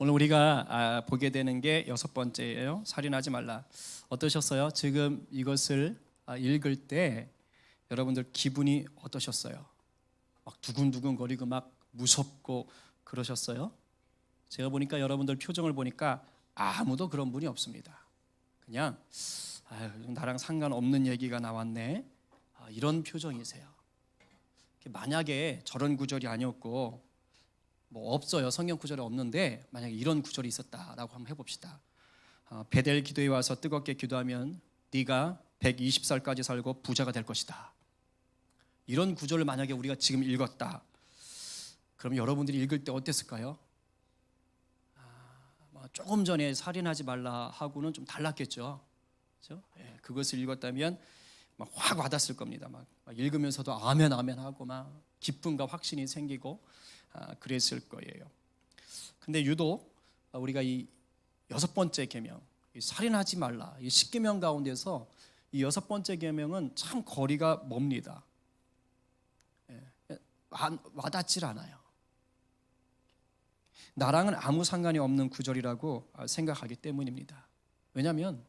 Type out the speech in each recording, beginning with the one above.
오늘 우리가 보게 되는 게 6번째예요. 살인하지 말라. 어떠셨어요? 지금 이것을 읽을 때 여러분들 기분이 어떠셨어요? 막 두근두근거리고 막 무섭고 그러셨어요? 제가 보니까 여러분들 표정을 보니까 아무도 그런 분이 없습니다. 그냥 나랑 상관없는 얘기가 나왔네, 이런 표정이세요. 만약에 저런 구절이 아니었고 뭐 없어요. 성경 구절에 없는데 만약에 이런 구절이 있었다라고 한번 해봅시다. 베델 기도에 와서 뜨겁게 기도하면 네가 120살까지 살고 부자가 될 것이다. 이런 구절을 만약에 우리가 지금 읽었다. 그럼 여러분들이 읽을 때 어땠을까요? 조금 전에 살인하지 말라 하고는 좀 달랐겠죠. 그렇죠? 그것을 읽었다면 막 확 와닿았을 겁니다. 막 읽으면서도 아멘 아멘 하고 막 기쁨과 확신이 생기고 그랬을 거예요. 근데 유독 우리가 이 6번째 계명, 살인하지 말라, 이 10계명 가운데서 이 6번째 계명은 참 거리가 멉니다. 와닿질 않아요. 나랑은 아무 상관이 없는 구절이라고 생각하기 때문입니다. 왜냐하면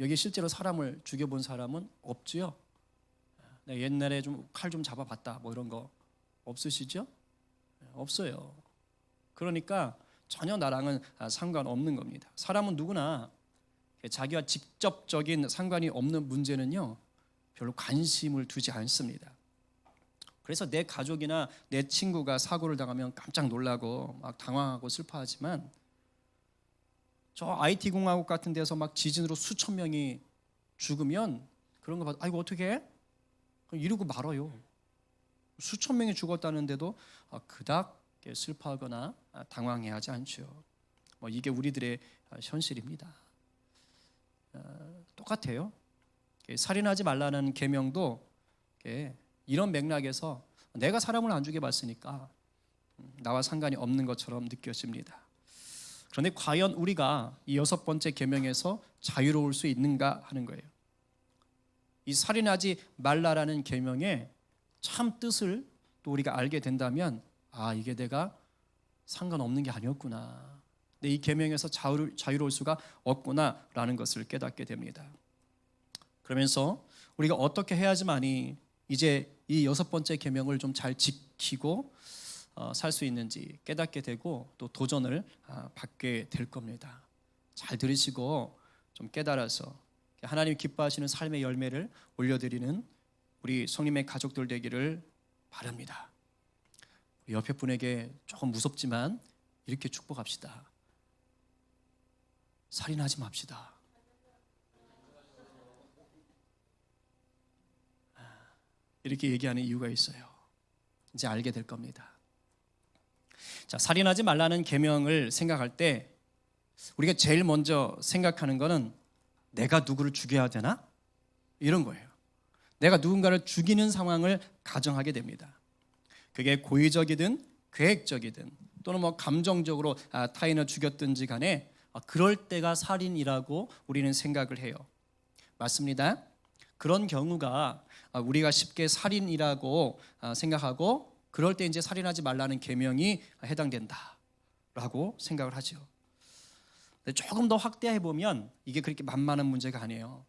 여기 실제로 사람을 죽여본 사람은 없지요. 옛날에 좀 칼 좀 잡아봤다 뭐 이런 거 없으시죠? 없어요. 그러니까 전혀 나랑은 상관없는 겁니다. 사람은 누구나 자기와 직접적인 상관이 없는 문제는요 별로 관심을 두지 않습니다. 그래서 내 가족이나 내 친구가 사고를 당하면 깜짝 놀라고 막 당황하고 슬퍼하지만 저 IT 공화국 같은 데서 막 지진으로 수천 명이 죽으면 그런 거 봐도 아이고 어떻게 해? 이러고 말아요. 수천 명이 죽었다는데도 그닥 슬퍼하거나 당황해하지 않죠. 이게 우리들의 현실입니다. 똑같아요. 살인하지 말라는 계명도 이런 맥락에서 내가 사람을 안 죽여봤으니까 나와 상관이 없는 것처럼 느껴집니다. 그런데 과연 우리가 이 6번째 계명에서 자유로울 수 있는가 하는 거예요. 이 살인하지 말라라는 계명의 참 뜻을 또 우리가 알게 된다면 이게 내가 상관없는 게 아니었구나, 이 계명에서 자유로울 수가 없구나라는 것을 깨닫게 됩니다. 그러면서 우리가 어떻게 해야지만이 이제 이 6번째 계명을 좀 잘 지키고 살 수 있는지 깨닫게 되고 또 도전을 받게 될 겁니다. 잘 들으시고 좀 깨달아서 하나님 기뻐하시는 삶의 열매를 올려드리는 우리 성님의 가족들 되기를 바랍니다. 우리 옆에 분에게 조금 무섭지만 이렇게 축복합시다. 살인하지 맙시다. 이렇게 얘기하는 이유가 있어요. 이제 알게 될 겁니다. 자, 살인하지 말라는 계명을 생각할 때 우리가 제일 먼저 생각하는 거는 내가 누구를 죽여야 되나? 이런 거예요. 내가 누군가를 죽이는 상황을 가정하게 됩니다. 그게 고의적이든 계획적이든 또는 감정적으로 타인을 죽였든지 간에 그럴 때가 살인이라고 우리는 생각을 해요. 맞습니다. 그런 경우가 우리가 쉽게 살인이라고 생각하고 그럴 때 이제 살인하지 말라는 계명이 해당된다라고 생각을 하죠. 근데 조금 더 확대해 보면 이게 그렇게 만만한 문제가 아니에요.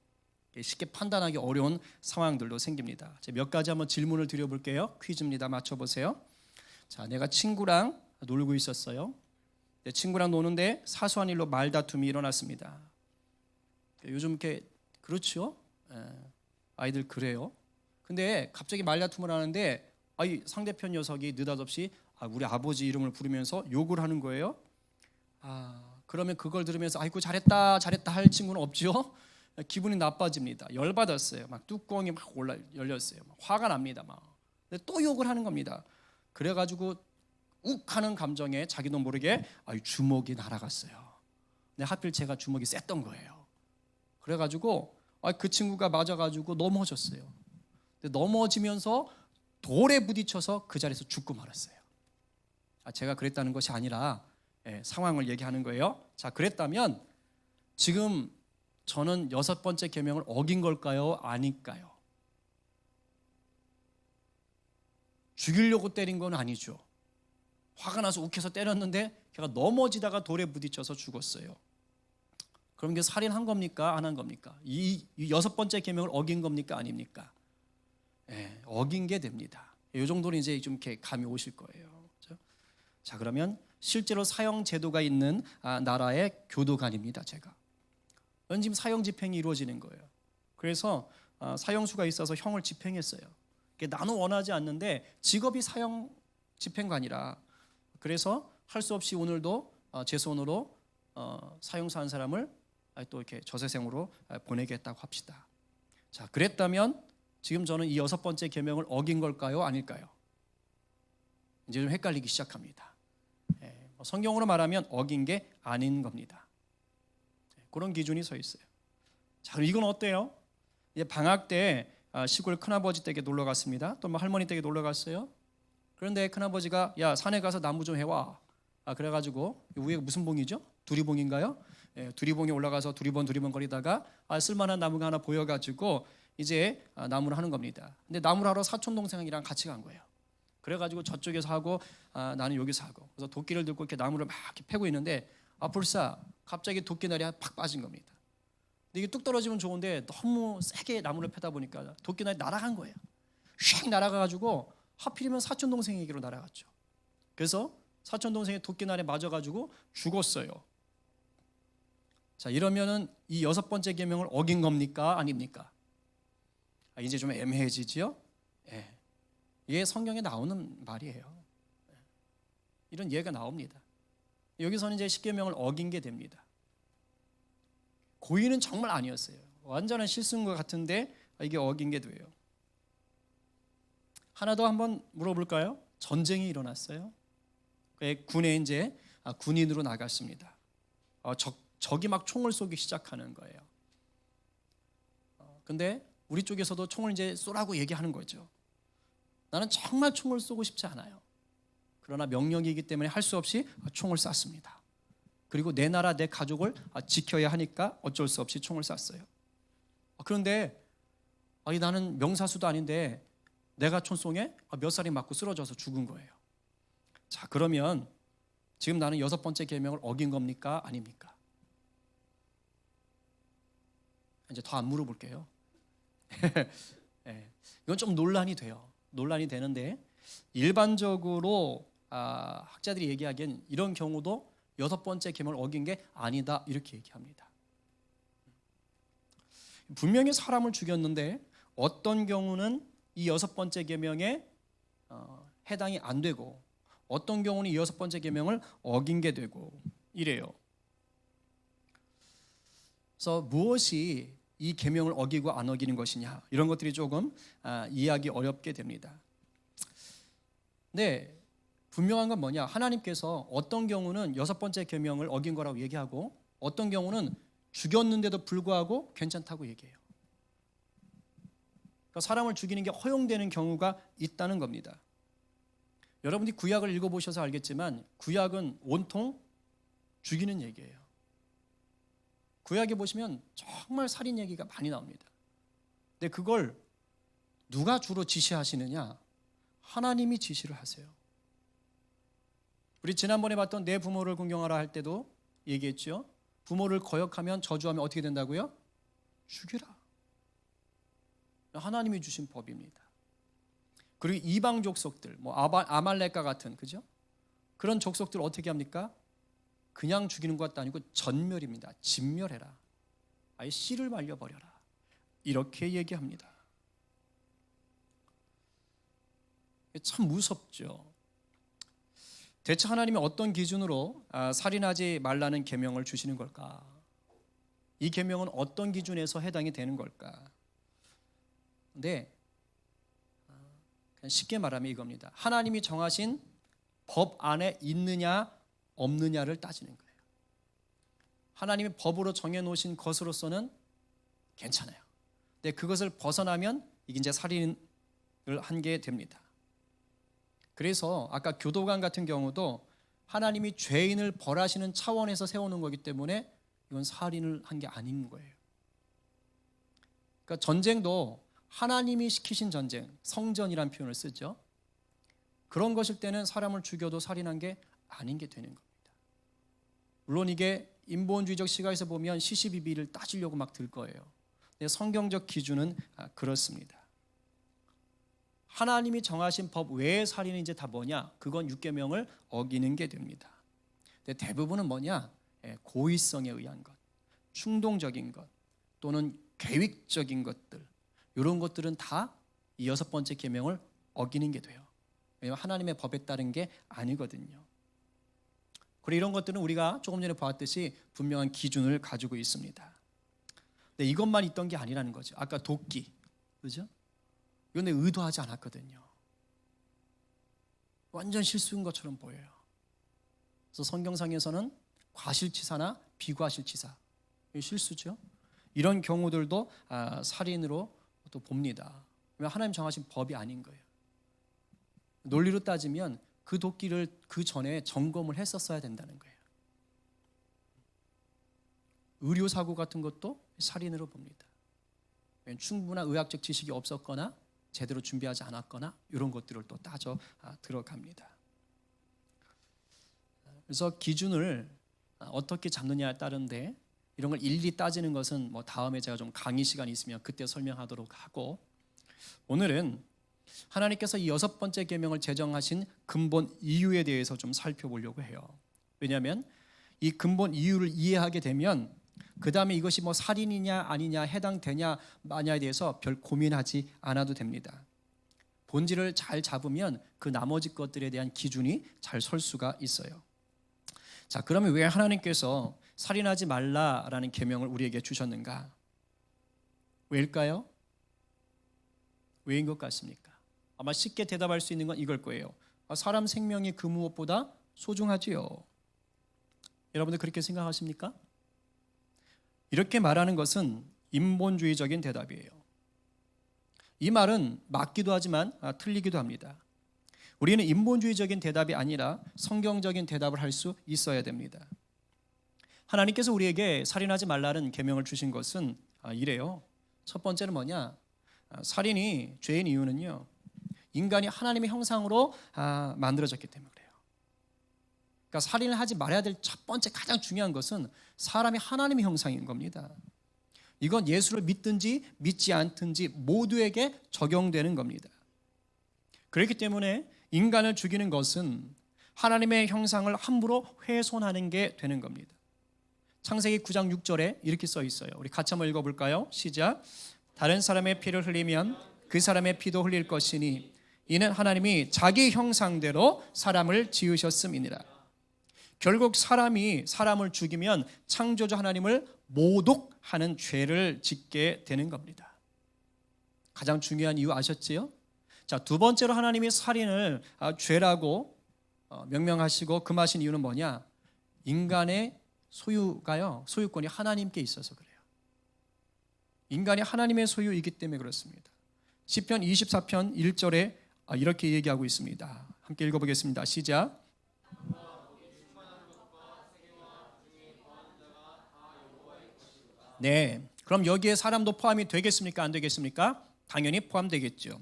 쉽게 판단하기 어려운 상황들도 생깁니다. 몇 가지 한번 질문을 드려볼게요. 퀴즈입니다. 맞춰보세요. 자, 내가 친구랑 놀고 있었어요. 내 친구랑 노는데 사소한 일로 말다툼이 일어났습니다. 요즘 이렇게 그렇죠? 아이들 그래요. 근데 갑자기 말다툼을 하는데 상대편 녀석이 느닷없이 우리 아버지 이름을 부르면서 욕을 하는 거예요. 그러면 그걸 들으면서 아이고 잘했다 할 친구는 없죠. 기분이 나빠집니다. 열받았어요. 막 뚜껑이 막 열렸어요. 막 화가 납니다. 근데 또 욕을 하는 겁니다. 그래가지고 욱하는 감정에 자기도 모르게 주먹이 날아갔어요. 근데 하필 제가 주먹이 셌던 거예요. 그래가지고 그 친구가 맞아가지고 넘어졌어요. 근데 넘어지면서 돌에 부딪혀서 그 자리에서 죽고 말았어요. 제가 그랬다는 것이 아니라 상황을 얘기하는 거예요. 자, 그랬다면 지금 저는 6번째 계명을 어긴 걸까요? 아닐까요? 죽이려고 때린 건 아니죠. 화가 나서 욱해서 때렸는데 걔가 넘어지다가 돌에 부딪혀서 죽었어요. 그럼 이게 살인한 겁니까? 안 한 겁니까? 이 여섯 번째 계명을 어긴 겁니까? 아닙니까? 예, 어긴 게 됩니다. 이 정도는 이제 좀 이렇게 감이 오실 거예요. 그렇죠? 자, 그러면 실제로 사형 제도가 있는 나라의 교도관입니다. 제가 지금 사형 집행이 이루어지는 거예요. 그래서 사형수가 있어서 형을 집행했어요. 나는 원하지 않는데 직업이 사형 집행관이라, 그래서 할 수 없이 오늘도 제 손으로 사형사 한 사람을 또 이렇게 저세생으로 보내겠다고 합시다. 자, 그랬다면 지금 저는 이 여섯 번째 계명을 어긴 걸까요? 아닐까요? 이제 좀 헷갈리기 시작합니다. 성경으로 말하면 어긴 게 아닌 겁니다. 그런 기준이 서 있어요. 자, 그럼 이건 어때요? 이제 방학 때 시골 큰아버지 댁에 놀러 갔습니다. 또 뭐 할머니 댁에 놀러 갔어요. 그런데 큰아버지가 야, 산에 가서 나무 좀 해와. 그래가지고 위에 무슨 봉이죠? 두리봉인가요? 두리봉에 올라가서 두리번 거리다가 쓸만한 나무가 하나 보여가지고 이제 나무를 하는 겁니다. 근데 나무를 하러 사촌 동생이랑 같이 간 거예요. 그래가지고 저쪽에서 하고 나는 여기서 하고, 그래서 도끼를 들고 이렇게 나무를 막 이렇게 패고 있는데 불사 갑자기 도끼날이 팍 빠진 겁니다. 근데 이게 뚝 떨어지면 좋은데 너무 세게 나무를 패다 보니까 도끼날이 날아간 거예요. 휙 날아가가지고 하필이면 사촌 동생에게로 날아갔죠. 그래서 사촌 동생이 도끼날에 맞아가지고 죽었어요. 자, 이러면은 이 여섯 번째 계명을 어긴 겁니까? 아닙니까? 이제 좀 애매해지지요? 예. 이게 성경에 나오는 말이에요. 이런 예가 나옵니다. 여기서는 이제 십계명을 어긴 게 됩니다. 고의는 정말 아니었어요. 완전한 실수인 것 같은데 이게 어긴 게 돼요. 하나 더 한번 물어볼까요? 전쟁이 일어났어요. 군에 이제 군인으로 나갔습니다. 적이 막 총을 쏘기 시작하는 거예요. 근데 우리 쪽에서도 총을 이제 쏘라고 얘기하는 거죠. 나는 정말 총을 쏘고 싶지 않아요. 그러나 명령이기 때문에 할 수 없이 총을 쐈습니다. 그리고 내 나라 내 가족을 지켜야 하니까 어쩔 수 없이 총을 쐈어요. 그런데 나는 명사수도 아닌데 내가 총송에 몇 살이 맞고 쓰러져서 죽은 거예요. 자, 그러면 지금 나는 여섯 번째 계명을 어긴 겁니까? 아닙니까? 이제 더 안 물어볼게요. 네, 이건 좀 논란이 돼요. 논란이 되는데 일반적으로 학자들이 얘기하기엔 이런 경우도 여섯 번째 계명을 어긴 게 아니다 이렇게 얘기합니다. 분명히 사람을 죽였는데 어떤 경우는 이 여섯 번째 계명에 해당이 안 되고 어떤 경우는 이 여섯 번째 계명을 어긴 게 되고 이래요. 그래서 무엇이 이 계명을 어기고 안 어기는 것이냐, 이런 것들이 조금 이해하기 어렵게 됩니다. 네, 분명한 건 뭐냐? 하나님께서 어떤 경우는 여섯 번째 계명을 어긴 거라고 얘기하고 어떤 경우는 죽였는데도 불구하고 괜찮다고 얘기해요. 그러니까 사람을 죽이는 게 허용되는 경우가 있다는 겁니다. 여러분이 구약을 읽어보셔서 알겠지만 구약은 온통 죽이는 얘기예요. 구약에 보시면 정말 살인 얘기가 많이 나옵니다. 근데 그걸 누가 주로 지시하시느냐? 하나님이 지시를 하세요. 우리 지난번에 봤던 내 부모를 공경하라 할 때도 얘기했죠. 부모를 거역하면 저주하면 어떻게 된다고요? 죽이라. 하나님이 주신 법입니다. 그리고 이방 족속들, 뭐 아말렉과 같은, 그죠? 그런 족속들 어떻게 합니까? 그냥 죽이는 것도 아니고 전멸입니다. 진멸해라. 아예 씨를 말려버려라. 이렇게 얘기합니다. 참 무섭죠. 대체 하나님이 어떤 기준으로 살인하지 말라는 계명을 주시는 걸까? 이 계명은 어떤 기준에서 해당이 되는 걸까? 근데 그냥 쉽게 말하면 이겁니다. 하나님이 정하신 법 안에 있느냐 없느냐를 따지는 거예요. 하나님이 법으로 정해놓으신 것으로서는 괜찮아요. 근데 그것을 벗어나면 이게 이제 살인을 한 게 됩니다. 그래서 아까 교도관 같은 경우도 하나님이 죄인을 벌하시는 차원에서 세우는 거기 때문에 이건 살인을 한 게 아닌 거예요. 그러니까 전쟁도 하나님이 시키신 전쟁, 성전이라는 표현을 쓰죠. 그런 것일 때는 사람을 죽여도 살인한 게 아닌 게 되는 겁니다. 물론 이게 인본주의적 시각에서 보면 시시비비를 따지려고 막 들 거예요. 근데 성경적 기준은 그렇습니다. 하나님이 정하신 법 외의 살인은 이제 다 뭐냐? 그건 육계명을 어기는 게 됩니다. 근데 대부분은 뭐냐? 고의성에 의한 것, 충동적인 것, 또는 계획적인 것들, 이런 것들은 다 이 6번째 계명을 어기는 게 돼요. 왜냐하면 하나님의 법에 따른 게 아니거든요. 그리고 이런 것들은 우리가 조금 전에 보았듯이 분명한 기준을 가지고 있습니다. 근데 이것만 있던 게 아니라는 거죠. 아까 도끼, 그죠? 이건 의도하지 않았거든요. 완전 실수인 것처럼 보여요. 그래서 성경상에서는 과실치사나 비과실치사, 실수죠. 이런 경우들도 살인으로 또 봅니다. 왜냐하면 하나님 정하신 법이 아닌 거예요. 논리로 따지면 그 도끼를 그 전에 점검을 했었어야 된다는 거예요. 의료사고 같은 것도 살인으로 봅니다. 충분한 의학적 지식이 없었거나 제대로 준비하지 않았거나 이런 것들을 또 따져 들어갑니다. 그래서 기준을 어떻게 잡느냐에 따른데 이런 걸 일일이 따지는 것은 뭐 다음에 제가 좀 강의 시간이 있으면 그때 설명하도록 하고, 오늘은 하나님께서 이 6번째 계명을 제정하신 근본 이유에 대해서 좀 살펴보려고 해요. 왜냐하면 이 근본 이유를 이해하게 되면 그 다음에 이것이 뭐 살인이냐 아니냐 해당되냐 마냐에 대해서 별 고민하지 않아도 됩니다. 본질을 잘 잡으면 그 나머지 것들에 대한 기준이 잘 설 수가 있어요. 자, 그러면 왜 하나님께서 살인하지 말라라는 계명을 우리에게 주셨는가? 왜일까요? 왜인 것 같습니까? 아마 쉽게 대답할 수 있는 건 이걸 거예요. 사람 생명이 그 무엇보다 소중하지요. 여러분들 그렇게 생각하십니까? 이렇게 말하는 것은 인본주의적인 대답이에요. 이 말은 맞기도 하지만 틀리기도 합니다. 우리는 인본주의적인 대답이 아니라 성경적인 대답을 할 수 있어야 됩니다. 하나님께서 우리에게 살인하지 말라는 계명을 주신 것은 이래요. 첫 번째는 뭐냐? 살인이 죄인 이유는요, 인간이 하나님의 형상으로 만들어졌기 때문에 그래요. 그러니까 살인을 하지 말아야 될 첫 번째 가장 중요한 것은 사람이 하나님의 형상인 겁니다. 이건 예수를 믿든지 믿지 않든지 모두에게 적용되는 겁니다. 그렇기 때문에 인간을 죽이는 것은 하나님의 형상을 함부로 훼손하는 게 되는 겁니다. 창세기 9장 6절에 이렇게 써 있어요. 우리 같이 한번 읽어볼까요? 시작. 다른 사람의 피를 흘리면 그 사람의 피도 흘릴 것이니 이는 하나님이 자기 형상대로 사람을 지으셨음이니라. 결국 사람이 사람을 죽이면 창조주 하나님을 모독하는 죄를 짓게 되는 겁니다. 가장 중요한 이유 아셨지요? 자, 두 번째로 하나님이 살인을 죄라고 명명하시고 금하신 이유는 뭐냐? 인간의 소유권이 하나님께 있어서 그래요. 인간이 하나님의 소유이기 때문에 그렇습니다. 시편 24편 1절에 이렇게 얘기하고 있습니다. 함께 읽어보겠습니다. 시작. 네, 그럼 여기에 사람도 포함이 되겠습니까? 안 되겠습니까? 당연히 포함되겠죠.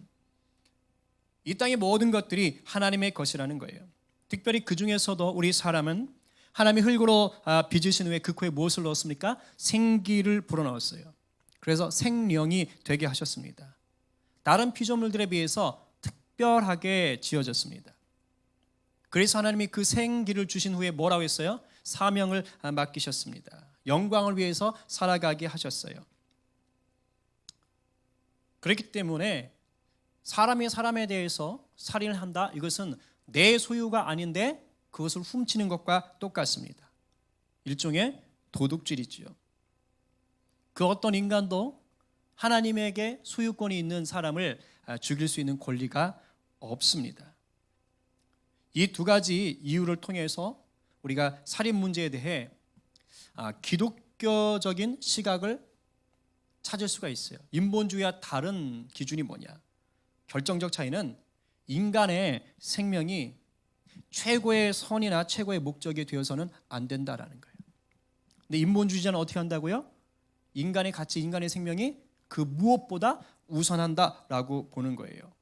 이 땅의 모든 것들이 하나님의 것이라는 거예요. 특별히 그 중에서도 우리 사람은 하나님이 흙으로 빚으신 후에 그 코에 무엇을 넣었습니까? 생기를 불어넣었어요. 그래서 생명이 되게 하셨습니다. 다른 피조물들에 비해서 특별하게 지어졌습니다. 그래서 하나님이 그 생기를 주신 후에 뭐라고 했어요? 사명을 맡기셨습니다. 영광을 위해서 살아가게 하셨어요. 그렇기 때문에 사람이 사람에 대해서 살인을 한다, 이것은 내 소유가 아닌데 그것을 훔치는 것과 똑같습니다. 일종의 도둑질이지요. 그 어떤 인간도 하나님에게 소유권이 있는 사람을 죽일 수 있는 권리가 없습니다. 이 두 가지 이유를 통해서 우리가 살인 문제에 대해 기독교적인 시각을 찾을 수가 있어요. 인본주의와 다른 기준이 뭐냐? 결정적 차이는 인간의 생명이 최고의 선이나 최고의 목적이 되어서는 안 된다라는 거예요. 근데 인본주의자는 어떻게 한다고요? 인간의 가치, 인간의 생명이 그 무엇보다 우선한다라고 보는 거예요.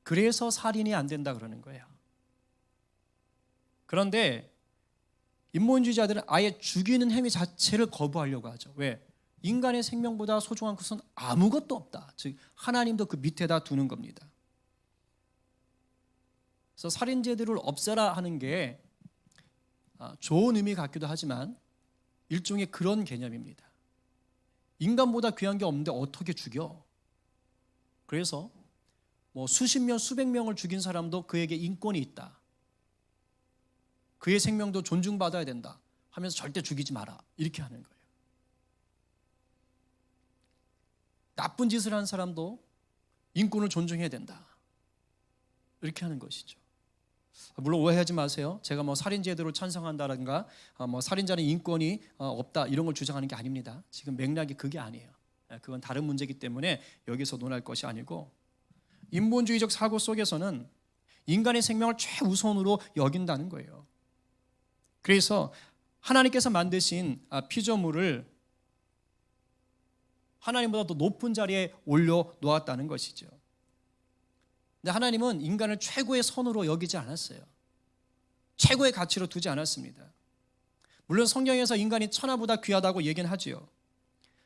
그래서 살인이 안 된다 그러는 거예요. 그런데 인본주의자들은 아예 죽이는 행위 자체를 거부하려고 하죠. 왜? 인간의 생명보다 소중한 것은 아무것도 없다. 즉 하나님도 그 밑에다 두는 겁니다. 그래서 살인죄들을 없애라 하는 게 좋은 의미 같기도 하지만 일종의 그런 개념입니다. 인간보다 귀한 게 없는데 어떻게 죽여? 그래서 뭐 수십 명, 수백 명을 죽인 사람도 그에게 인권이 있다. 그의 생명도 존중받아야 된다 하면서 절대 죽이지 마라. 이렇게 하는 거예요. 나쁜 짓을 한 사람도 인권을 존중해야 된다. 이렇게 하는 것이죠. 물론 오해하지 마세요. 제가 뭐 살인제도를 찬성한다든가 뭐 살인자는 인권이 없다 이런 걸 주장하는 게 아닙니다. 지금 맥락이 그게 아니에요. 그건 다른 문제이기 때문에 여기서 논할 것이 아니고 인본주의적 사고 속에서는 인간의 생명을 최우선으로 여긴다는 거예요. 그래서 하나님께서 만드신 피조물을 하나님보다 더 높은 자리에 올려 놓았다는 것이죠. 근데 하나님은 인간을 최고의 선으로 여기지 않았어요. 최고의 가치로 두지 않았습니다. 물론 성경에서 인간이 천하보다 귀하다고 얘기는 하지요.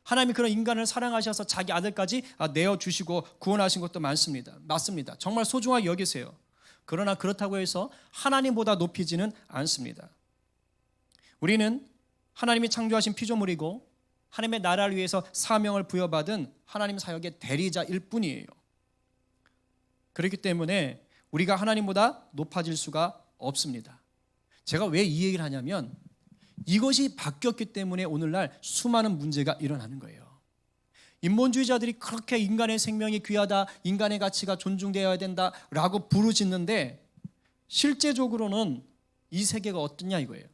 하나님이 그런 인간을 사랑하셔서 자기 아들까지 내어주시고 구원하신 것도 많습니다. 맞습니다. 정말 소중하게 여기세요. 그러나 그렇다고 해서 하나님보다 높이지는 않습니다. 우리는 하나님이 창조하신 피조물이고 하나님의 나라를 위해서 사명을 부여받은 하나님 사역의 대리자일 뿐이에요. 그렇기 때문에 우리가 하나님보다 높아질 수가 없습니다. 제가 왜 이 얘기를 하냐면 이것이 바뀌었기 때문에 오늘날 수많은 문제가 일어나는 거예요. 인본주의자들이 그렇게 인간의 생명이 귀하다, 인간의 가치가 존중되어야 된다라고 부르짖는데 실제적으로는 이 세계가 어떠냐 이거예요.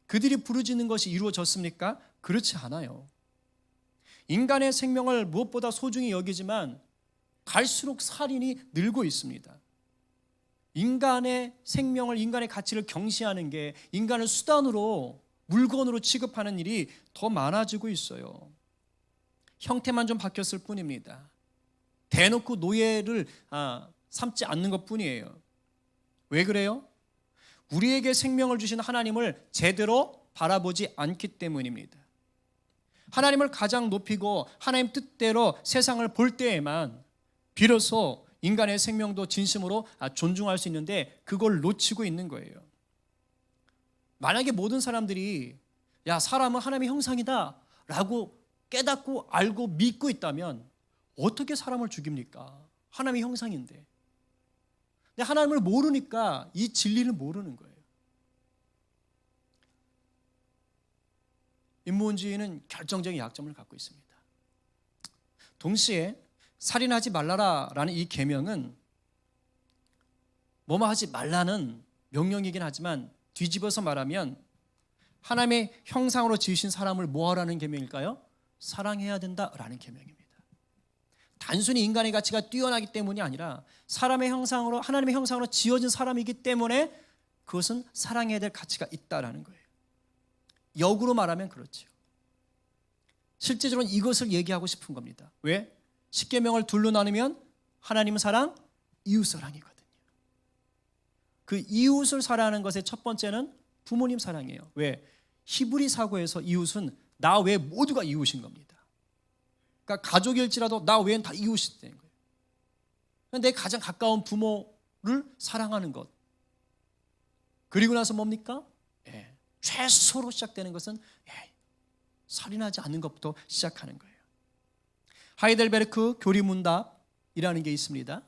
그들이 부르짖는 것이 이루어졌습니까? 그렇지 않아요. 인간의 생명을 무엇보다 소중히 여기지만 갈수록 살인이 늘고 있습니다. 인간의 생명을, 인간의 가치를 경시하는 게 인간을 수단으로, 물건으로 취급하는 일이 더 많아지고 있어요. 형태만 좀 바뀌었을 뿐입니다. 대놓고 노예를 삼지 않는 것 뿐이에요. 왜 그래요? 우리에게 생명을 주신 하나님을 제대로 바라보지 않기 때문입니다. 하나님을 가장 높이고 하나님 뜻대로 세상을 볼 때에만 비로소 인간의 생명도 진심으로 존중할 수 있는데 그걸 놓치고 있는 거예요. 만약에 모든 사람들이 야 사람은 하나님의 형상이다 라고 깨닫고 알고 믿고 있다면 어떻게 사람을 죽입니까? 하나님의 형상인데. 근데 하나님을 모르니까 이 진리를 모르는 거예요. 인본주의는 결정적인 약점을 갖고 있습니다. 동시에 살인하지 말라라는 이 계명은 뭐뭐 하지 말라는 명령이긴 하지만 뒤집어서 말하면 하나님의 형상으로 지으신 사람을 뭐하라는 계명일까요? 사랑해야 된다라는 계명입니다. 단순히 인간의 가치가 뛰어나기 때문이 아니라 사람의 형상으로, 하나님의 형상으로 지어진 사람이기 때문에 그것은 사랑해야 될 가치가 있다라는 거예요. 역으로 말하면 그렇죠. 실제적으로는 이것을 얘기하고 싶은 겁니다. 왜? 십계명을 둘로 나누면 하나님 사랑, 이웃 사랑이거든요. 그 이웃을 사랑하는 것의 첫 번째는 부모님 사랑이에요. 왜? 히브리 사고에서 이웃은 나 외 모두가 이웃인 겁니다. 그러니까 가족일지라도 나 외엔 다 이웃이 되는 거예요. 내 가장 가까운 부모를 사랑하는 것. 그리고 나서 뭡니까? 최소로 시작되는 것은 살인하지 않는 것부터 시작하는 거예요. 하이델베르크 교리문답이라는 게 있습니다.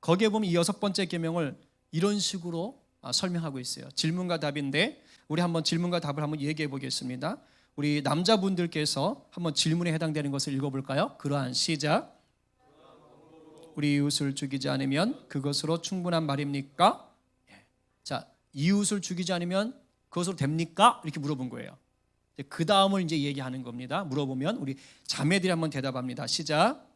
거기에 보면 이 6번째 계명을 이런 식으로 설명하고 있어요. 질문과 답인데 우리 한번 질문과 답을 한번 얘기해 보겠습니다. 우리 남자분들께서 한번 질문에 해당되는 것을 읽어볼까요? 그러한 시작. 우리 이웃을 죽이지 않으면 그것으로 충분한 말입니까? 자, 이웃을 죽이지 않으면 그것으로 됩니까? 이렇게 물어본 거예요. 그 다음을 이제 얘기하는 겁니다. 물어보면 우리 자매들이 한번 대답합니다. 시작.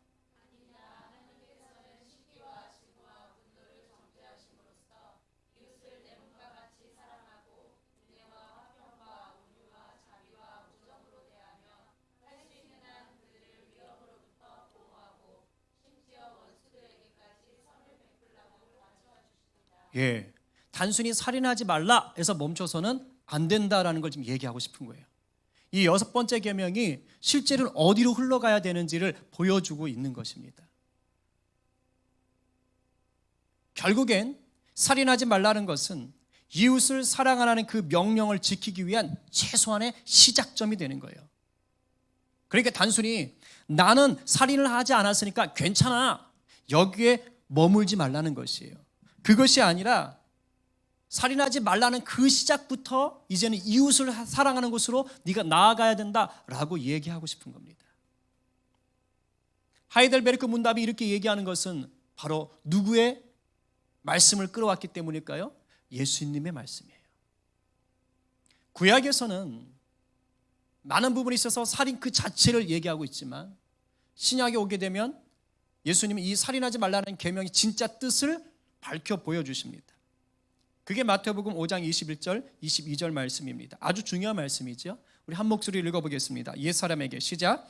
예, 단순히 살인하지 말라 해서 멈춰서는 안 된다라는 걸 지금 얘기하고 싶은 거예요. 이 6번째 계명이 실제로 어디로 흘러가야 되는지를 보여주고 있는 것입니다. 결국엔 살인하지 말라는 것은 이웃을 사랑하라는 그 명령을 지키기 위한 최소한의 시작점이 되는 거예요. 그러니까 단순히 나는 살인을 하지 않았으니까 괜찮아, 여기에 머물지 말라는 것이에요. 그것이 아니라 살인하지 말라는 그 시작부터 이제는 이웃을 사랑하는 곳으로 네가 나아가야 된다라고 얘기하고 싶은 겁니다. 하이델베르크 문답이 이렇게 얘기하는 것은 바로 누구의 말씀을 끌어왔기 때문일까요? 예수님의 말씀이에요. 구약에서는 많은 부분에 있어서 살인 그 자체를 얘기하고 있지만 신약에 오게 되면 예수님이 이 살인하지 말라는 계명의 진짜 뜻을 밝혀 보여주십니다. 그게 마태복음 5장 21절 22절 말씀입니다. 아주 중요한 말씀이죠. 우리 한 목소리를 읽어보겠습니다. 옛사람에게 시작.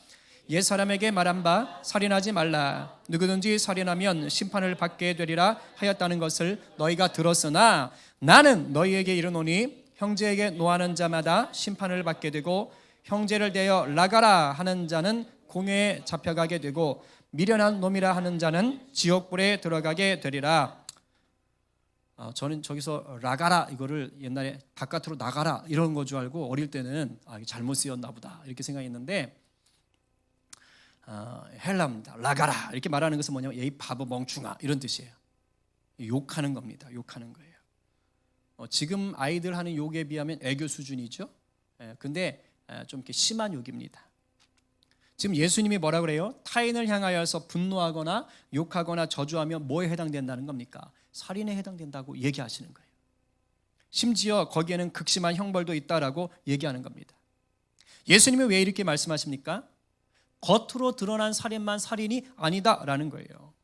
옛사람에게 말한 바 살인하지 말라. 누구든지 살인하면 심판을 받게 되리라 하였다는 것을 너희가 들었으나 나는 너희에게 이르노니 형제에게 노하는 자마다 심판을 받게 되고 형제를 대하여 나가라 하는 자는 공회에 잡혀가게 되고 미련한 놈이라 하는 자는 지옥불에 들어가게 되리라. 저는 저기서 나가라 이거를 옛날에 바깥으로 나가라 이런 거 줄 알고 어릴 때는 잘못 쓰였나 보다 이렇게 생각했는데 헬라입니다. 나가라 이렇게 말하는 것은 뭐냐면 이 바보 멍충아 이런 뜻이에요. 욕하는 겁니다. 욕하는 거예요. 지금 아이들 하는 욕에 비하면 애교 수준이죠. 근데 좀 이렇게 심한 욕입니다. 지금 예수님이 뭐라 그래요? 타인을 향하여서 분노하거나 욕하거나 저주하면 뭐에 해당된다는 겁니까? 살인에 해당된다고 얘기하시는 거예요. 심지어 거기에는 극심한 형벌도 있다라고 얘기하는 겁니다. 예수님이 왜 이렇게 말씀하십니까? 겉으로 드러난 살인만 살인이 아니다라는 거예요.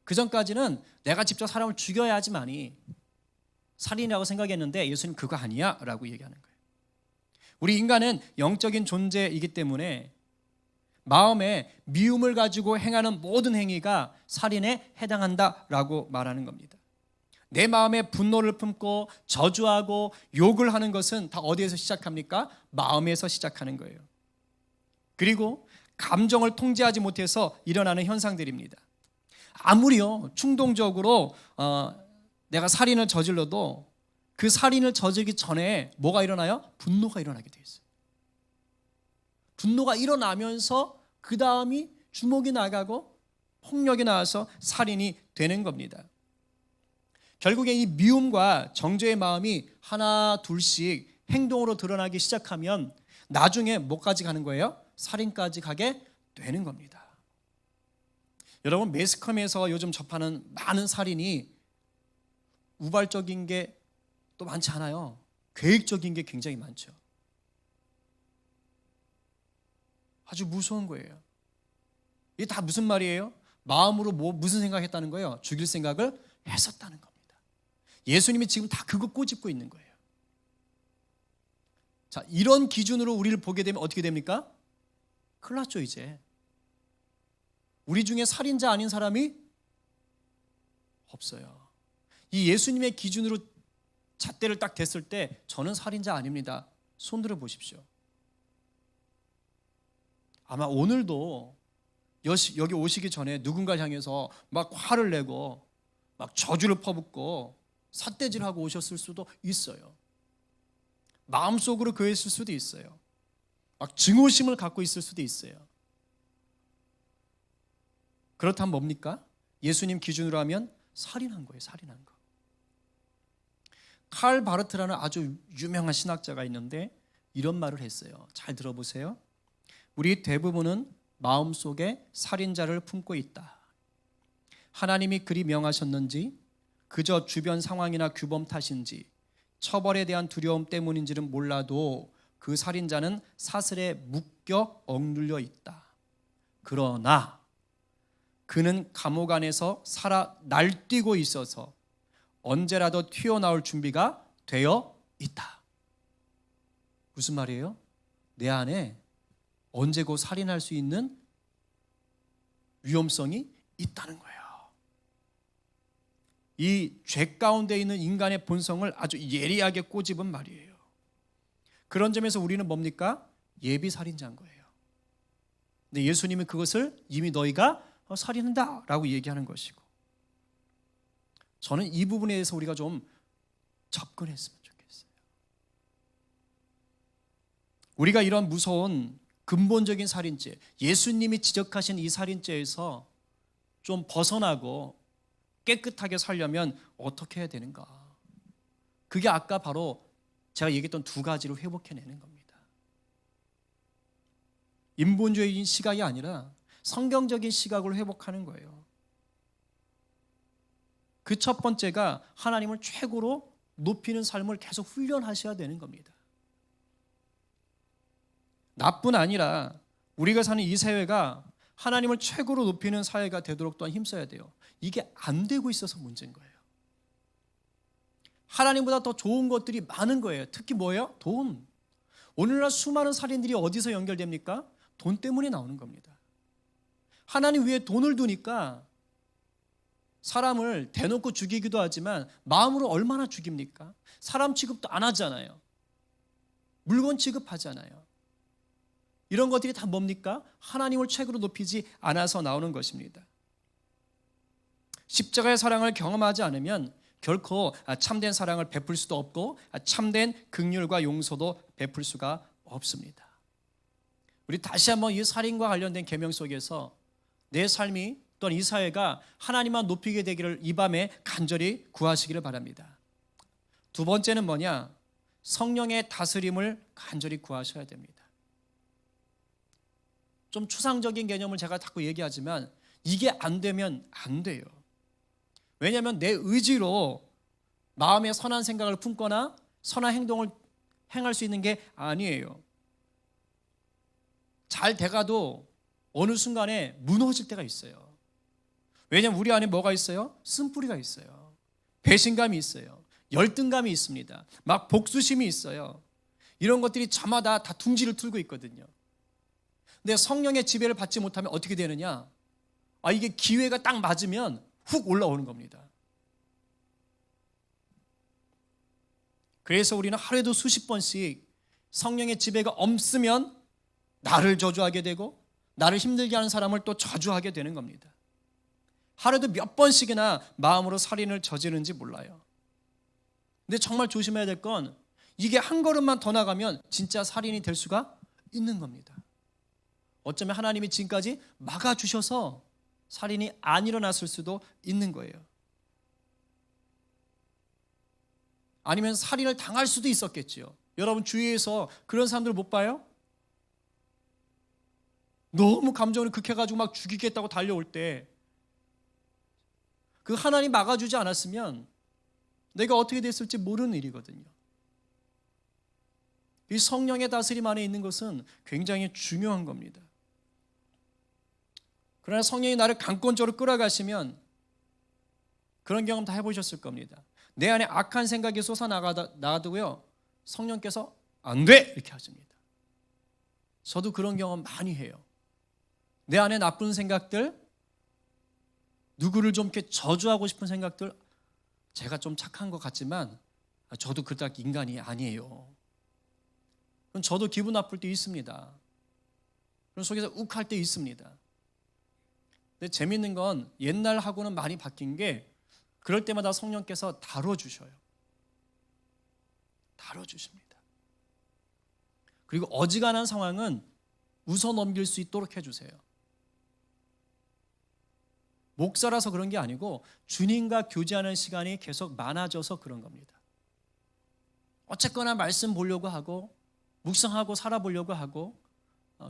그 전까지는 내가 직접 사람을 죽여야 하지만이 살인이라고 생각했는데 예수님 그거 아니야 라고 얘기하는 거예요. 우리 인간은 영적인 존재이기 때문에 마음에 미움을 가지고 행하는 모든 행위가 살인에 해당한다라고 말하는 겁니다. 내 마음에 분노를 품고 저주하고 욕을 하는 것은 다 어디에서 시작합니까? 마음에서 시작하는 거예요. 그리고 감정을 통제하지 못해서 일어나는 현상들입니다. 아무리요 충동적으로 내가 살인을 저질러도 그 살인을 저지르기 전에 뭐가 일어나요? 분노가 일어나게 돼 있어요. 분노가 일어나면서 그 다음이 주먹이 나가고 폭력이 나와서 살인이 되는 겁니다. 결국에 이 미움과 정죄의 마음이 하나 둘씩 행동으로 드러나기 시작하면 나중에 뭐까지 가는 거예요? 살인까지 가게 되는 겁니다. 여러분 매스컴에서 요즘 접하는 많은 살인이 우발적인 게 또 많지 않아요. 계획적인 게 굉장히 많죠. 아주 무서운 거예요. 이게 다 무슨 말이에요? 마음으로 무슨 생각했다는 거예요? 죽일 생각을 했었다는 겁니다. 예수님이 지금 다 그거 꼬집고 있는 거예요. 자, 이런 기준으로 우리를 보게 되면 어떻게 됩니까? 큰일 났죠 이제. 우리 중에 살인자 아닌 사람이 없어요. 이 예수님의 기준으로 잣대를 딱 댔을 때 저는 살인자 아닙니다. 손 들어 보십시오. 아마 오늘도 여기 오시기 전에 누군가를 향해서 막 화를 내고 막 저주를 퍼붓고 삿대질하고 오셨을 수도 있어요. 마음속으로 그랬을 수도 있어요. 막 증오심을 갖고 있을 수도 있어요. 그렇다면 뭡니까? 예수님 기준으로 하면 살인한 거예요. 살인한 거. 칼 바르트라는 아주 유명한 신학자가 있는데 이런 말을 했어요. 잘 들어보세요. 우리 대부분은 마음속에 살인자를 품고 있다. 하나님이 그리 명하셨는지 그저 주변 상황이나 규범 탓인지 처벌에 대한 두려움 때문인지는 몰라도 그 살인자는 사슬에 묶여 억눌려 있다. 그러나 그는 감옥 안에서 살아 날뛰고 있어서 언제라도 튀어나올 준비가 되어 있다. 무슨 말이에요? 내 안에 언제 곧 살인할 수 있는 위험성이 있다는 거예요. 이 죄 가운데 있는 인간의 본성을 아주 예리하게 꼬집은 말이에요. 그런 점에서 우리는 뭡니까? 예비 살인자인 거예요. 근데 예수님은 그것을 이미 너희가 살인한다라고 얘기하는 것이고, 저는 이 부분에 대해서 우리가 좀 접근했으면 좋겠어요. 우리가 이런 무서운 근본적인 살인죄, 예수님이 지적하신 이 살인죄에서 좀 벗어나고 깨끗하게 살려면 어떻게 해야 되는가? 그게 아까 바로 제가 얘기했던 두 가지로 회복해내는 겁니다. 인본주의적인 시각이 아니라 성경적인 시각으로 회복하는 거예요. 그 첫 번째가 하나님을 최고로 높이는 삶을 계속 훈련하셔야 되는 겁니다. 나뿐 아니라 우리가 사는 이 사회가 하나님을 최고로 높이는 사회가 되도록 또한 힘써야 돼요. 이게 안 되고 있어서 문제인 거예요. 하나님보다 더 좋은 것들이 많은 거예요. 특히 뭐예요? 돈. 오늘날 수많은 살인들이 어디서 연결됩니까? 돈 때문에 나오는 겁니다. 하나님 위에 돈을 두니까 사람을 대놓고 죽이기도 하지만 마음으로 얼마나 죽입니까? 사람 취급도 안 하잖아요. 물건 취급하잖아요. 이런 것들이 다 뭡니까? 하나님을 최고로 높이지 않아서 나오는 것입니다. 십자가의 사랑을 경험하지 않으면 결코 참된 사랑을 베풀 수도 없고 참된 긍휼과 용서도 베풀 수가 없습니다. 우리 다시 한번 이 살인과 관련된 계명 속에서 내 삶이 또한 이 사회가 하나님만 높이게 되기를 이 밤에 간절히 구하시기를 바랍니다. 두 번째는 뭐냐? 성령의 다스림을 간절히 구하셔야 됩니다. 좀 추상적인 개념을 제가 자꾸 얘기하지만 이게 안 되면 안 돼요. 왜냐하면 내 의지로 마음에 선한 생각을 품거나 선한 행동을 행할 수 있는 게 아니에요. 잘 돼가도 어느 순간에 무너질 때가 있어요. 왜냐하면 우리 안에 뭐가 있어요? 쓴뿌리가 있어요. 배신감이 있어요. 열등감이 있습니다. 막 복수심이 있어요. 이런 것들이 저마다 다 둥지를 틀고 있거든요. 근데 성령의 지배를 받지 못하면 어떻게 되느냐? 이게 기회가 딱 맞으면 훅 올라오는 겁니다. 그래서 우리는 하루에도 수십 번씩 성령의 지배가 없으면 나를 저주하게 되고 나를 힘들게 하는 사람을 또 저주하게 되는 겁니다. 하루에도 몇 번씩이나 마음으로 살인을 저지르는지 몰라요. 근데 정말 조심해야 될 건 이게 한 걸음만 더 나가면 진짜 살인이 될 수가 있는 겁니다. 어쩌면 하나님이 지금까지 막아주셔서 살인이 안 일어났을 수도 있는 거예요. 아니면 살인을 당할 수도 있었겠지요. 여러분 주위에서 그런 사람들 못 봐요? 너무 감정을 극해가지고 막 죽이겠다고 달려올 때 그 하나님 막아주지 않았으면 내가 어떻게 됐을지 모르는 일이거든요. 이 성령의 다스림 안에 있는 것은 굉장히 중요한 겁니다. 그러나 성령이 나를 강권적으로 끌어가시면 그런 경험 다 해보셨을 겁니다. 내 안에 악한 생각이 솟아나가도요 성령께서 안 돼! 이렇게 하십니다. 저도 그런 경험 많이 해요. 내 안에 나쁜 생각들, 누구를 좀 이렇게 저주하고 싶은 생각들, 제가 좀 착한 것 같지만 저도 그닥 인간이 아니에요. 그럼 저도 기분 나쁠 때 있습니다. 그런 속에서 욱할 때 있습니다. 근데 재밌는 건 옛날하고는 많이 바뀐 게 그럴 때마다 성령께서 다뤄주셔요. 다뤄주십니다. 그리고 어지간한 상황은 웃어넘길 수 있도록 해주세요. 목사라서 그런 게 아니고 주님과 교제하는 시간이 계속 많아져서 그런 겁니다. 어쨌거나 말씀 보려고 하고 묵상하고 살아보려고 하고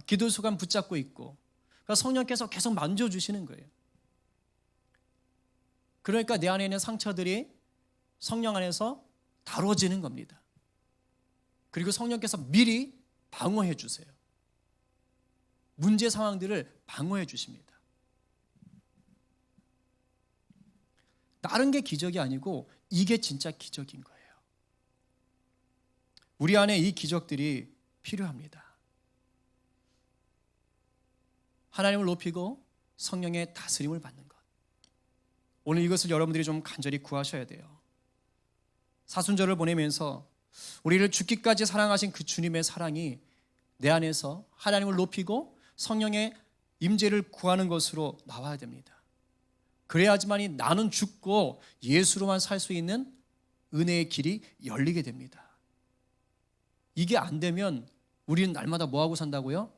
기도 수간 붙잡고 있고 그러니까 성령께서 계속 만져주시는 거예요. 그러니까 내 안에 있는 상처들이 성령 안에서 다뤄지는 겁니다. 그리고 성령께서 미리 방어해 주세요. 문제 상황들을 방어해 주십니다. 다른 게 기적이 아니고 이게 진짜 기적인 거예요. 우리 안에 이 기적들이 필요합니다. 하나님을 높이고 성령의 다스림을 받는 것. 오늘 이것을 여러분들이 좀 간절히 구하셔야 돼요. 사순절을 보내면서 우리를 죽기까지 사랑하신 그 주님의 사랑이 내 안에서 하나님을 높이고 성령의 임재를 구하는 것으로 나와야 됩니다. 그래야지만이 나는 죽고 예수로만 살 수 있는 은혜의 길이 열리게 됩니다. 이게 안 되면 우리는 날마다 뭐하고 산다고요?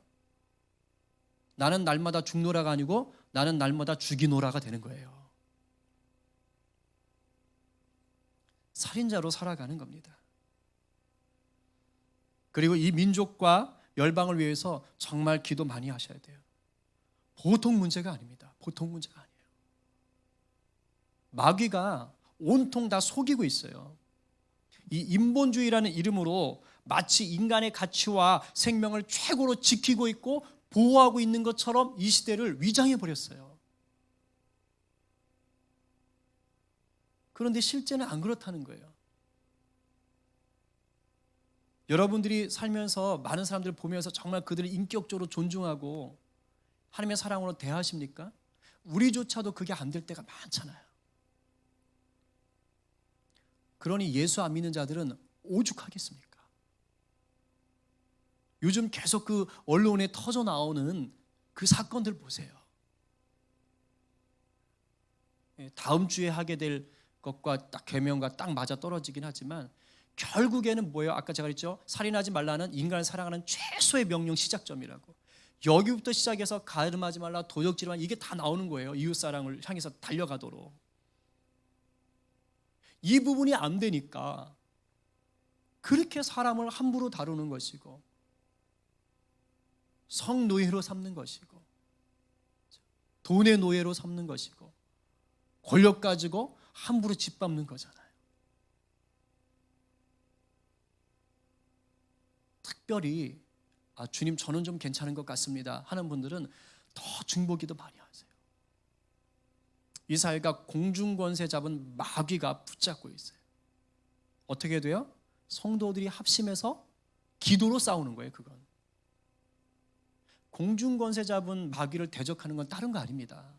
나는 날마다 죽노라가 아니고 나는 날마다 죽이노라가 되는 거예요. 살인자로 살아가는 겁니다. 그리고 이 민족과 열방을 위해서 정말 기도 많이 하셔야 돼요. 보통 문제가 아닙니다. 보통 문제가 아니에요. 마귀가 온통 다 속이고 있어요. 이 인본주의라는 이름으로 마치 인간의 가치와 생명을 최고로 지키고 있고 보호하고 있는 것처럼 이 시대를 위장해 버렸어요. 그런데 실제는 안 그렇다는 거예요. 여러분들이 살면서 많은 사람들을 보면서 정말 그들을 인격적으로 존중하고 하나님의 사랑으로 대하십니까? 우리조차도 그게 안 될 때가 많잖아요. 그러니 예수 안 믿는 자들은 오죽하겠습니까? 요즘 계속 그 언론에 터져 나오는 그 사건들 보세요. 다음 주에 하게 될 것과 딱 계명과 딱 맞아 떨어지긴 하지만 결국에는 뭐예요? 아까 제가 그랬죠? 살인하지 말라는 인간을 사랑하는 최소의 명령 시작점이라고. 여기부터 시작해서 가늠하지 말라, 도적질하지 말라, 이게 다 나오는 거예요. 이웃사랑을 향해서 달려가도록. 이 부분이 안 되니까 그렇게 사람을 함부로 다루는 것이고 성노예로 삼는 것이고 돈의 노예로 삼는 것이고 권력 가지고 함부로 짓밟는 거잖아요. 특별히 주님 저는 좀 괜찮은 것 같습니다 하는 분들은 더 중보기도 많이 하세요. 이 사회가 공중권세 잡은 마귀가 붙잡고 있어요. 어떻게 돼요? 성도들이 합심해서 기도로 싸우는 거예요. 그건 공중권세 잡은 마귀를 대적하는 건 다른 거 아닙니다.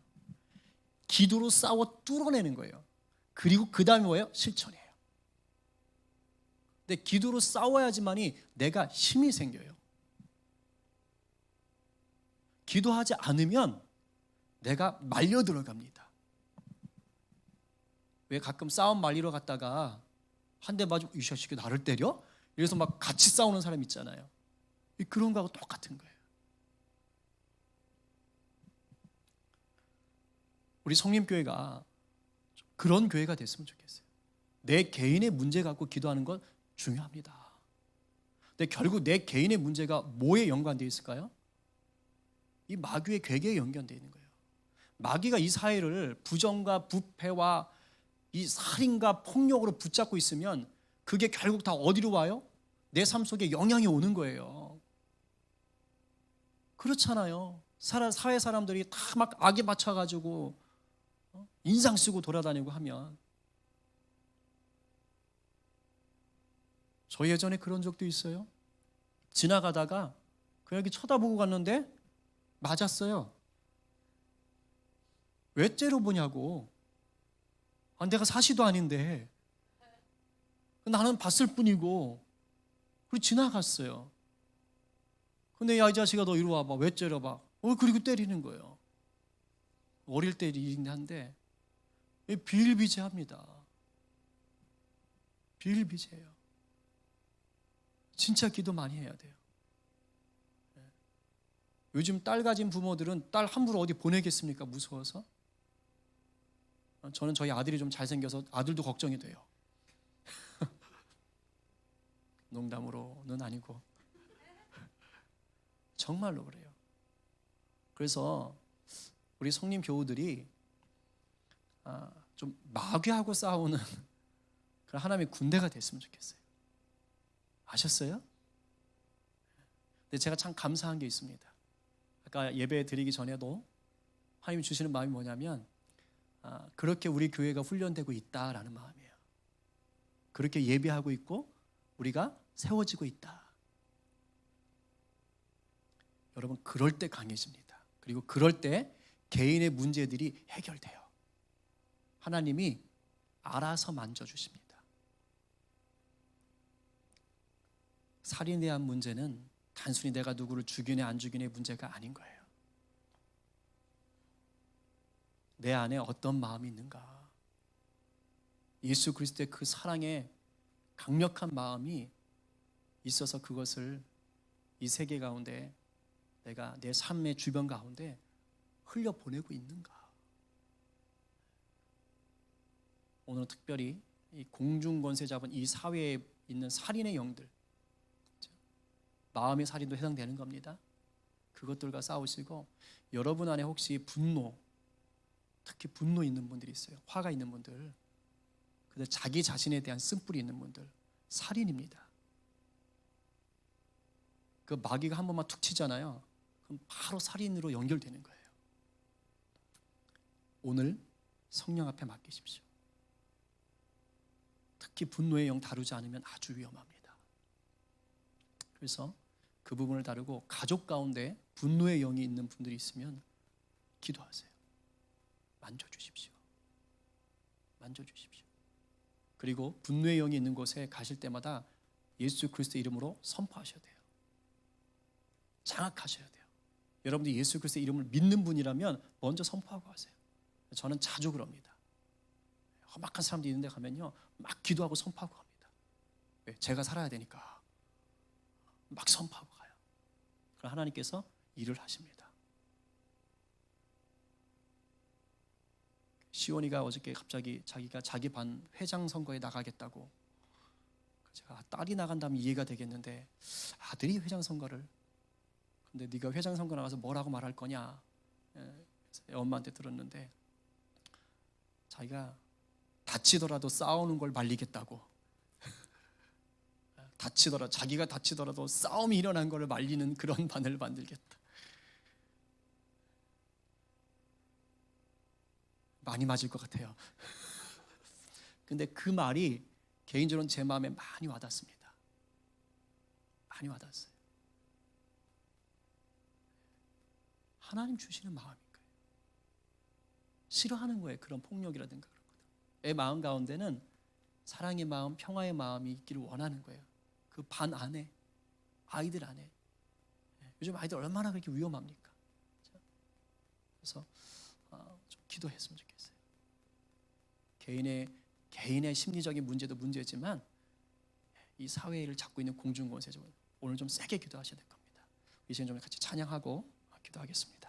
기도로 싸워 뚫어내는 거예요. 그리고 그 다음에 뭐예요? 실천이에요. 근데 기도로 싸워야지만이 내가 힘이 생겨요. 기도하지 않으면 내가 말려 들어갑니다. 왜 가끔 싸움 말리러 갔다가 한 대 맞고 이 자식이 나를 때려? 이래서 막 같이 싸우는 사람 있잖아요. 그런 거하고 똑같은 거예요. 우리 성림교회가 그런 교회가 됐으면 좋겠어요. 내 개인의 문제 갖고 기도하는 건 중요합니다. 근데 결국 내 개인의 문제가 뭐에 연관되어 있을까요? 이 마귀의 괴계에 연관되어 있는 거예요. 마귀가 이 사회를 부정과 부패와 이 살인과 폭력으로 붙잡고 있으면 그게 결국 다 어디로 와요? 내 삶 속에 영향이 오는 거예요. 그렇잖아요. 사회 사람들이 다 막 악에 맞춰가지고 인상 쓰고 돌아다니고 하면. 저 예전에 그런 적도 있어요. 지나가다가 그냥 이렇게 쳐다보고 갔는데 맞았어요. 왜 째려보냐고. 내가 사시도 아닌데 나는 봤을 뿐이고 그리고 지나갔어요. 근데 야 이 자식아 너 이리 와봐. 왜 째려봐. 그리고 때리는 거예요. 어릴 때 일이긴 한데 비일비재합니다. 비일비재해요. 진짜 기도 많이 해야 돼요. 요즘 딸 가진 부모들은 딸 함부로 어디 보내겠습니까? 무서워서. 저는 저희 아들이 좀 잘생겨서 아들도 걱정이 돼요. 농담으로는 아니고 정말로 그래요. 그래서 우리 성림 교우들이 좀 마귀하고 싸우는 그런 하나님의 군대가 됐으면 좋겠어요. 아셨어요? 근데 제가 참 감사한 게 있습니다. 아까 예배 드리기 전에도 하나님이 주시는 마음이 뭐냐면 그렇게 우리 교회가 훈련되고 있다라는 마음이에요. 그렇게 예배하고 있고 우리가 세워지고 있다. 여러분 그럴 때 강해집니다. 그리고 그럴 때 개인의 문제들이 해결돼요. 하나님이 알아서 만져주십니다. 살인에 대한 문제는 단순히 내가 누구를 죽이네 안 죽이네 문제가 아닌 거예요. 내 안에 어떤 마음이 있는가? 예수 그리스도의 그 사랑의 강력한 마음이 있어서 그것을 이 세계 가운데 내가 내 삶의 주변 가운데 흘려보내고 있는가? 오늘은 특별히 이 공중권세 잡은 이 사회에 있는 살인의 영들, 마음의 살인도 해당되는 겁니다. 그것들과 싸우시고 여러분 안에 혹시 분노, 특히 분노 있는 분들이 있어요. 화가 있는 분들, 근데 자기 자신에 대한 쓴뿌리 있는 분들, 살인입니다. 그 마귀가 한 번만 툭 치잖아요. 그럼 바로 살인으로 연결되는 거예요. 오늘 성령 앞에 맡기십시오. 특히 분노의 영 다루지 않으면 아주 위험합니다. 그래서 그 부분을 다루고 가족 가운데 분노의 영이 있는 분들이 있으면 기도하세요. 만져주십시오. 만져주십시오. 그리고 분노의 영이 있는 곳에 가실 때마다 예수 그리스도의 이름으로 선포하셔야 돼요. 장악하셔야 돼요. 여러분들이 예수 그리스도의 이름을 믿는 분이라면 먼저 선포하고 가세요. 저는 자주 그럽니다. 험악한 사람들이 있는 데 가면요, 막 기도하고 선포하고 갑니다. 왜? 제가 살아야 되니까 막 선포하고 가요. 그럼 하나님께서 일을 하십니다. 시온이가 어저께 갑자기 자기가 자기 반 회장 선거에 나가겠다고, 제가 딸이 나간다면 이해가 되겠는데 아들이 회장 선거를, 근데 네가 회장 선거 나가서 뭐라고 말할 거냐, 엄마한테 들었는데 자기가 다치더라도 싸우는 걸 말리겠다고. 자기가 다치더라도 싸움이 일어난 걸 말리는 그런 반을 만들겠다. 많이 맞을 것 같아요. 근데 그 말이 개인적으로는 제 마음에 많이 와닿습니다. 많이 와닿았어요. 하나님 주시는 마음인 거예요. 싫어하는 거예요. 그런 폭력이라든가 그런 것들. 내 마음 가운데는 사랑의 마음, 평화의 마음이 있기를 원하는 거예요. 그 반 안에, 아이들 안에. 요즘 아이들 얼마나 그렇게 위험합니까? 그래서 좀 기도했으면 좋겠어요. 개인의 심리적인 문제도 문제지만 이 사회를 잡고 있는 공중권세죠. 오늘 좀 세게 기도하셔야 될 겁니다. 이 시간 좀 같이 찬양하고 기도하겠습니다.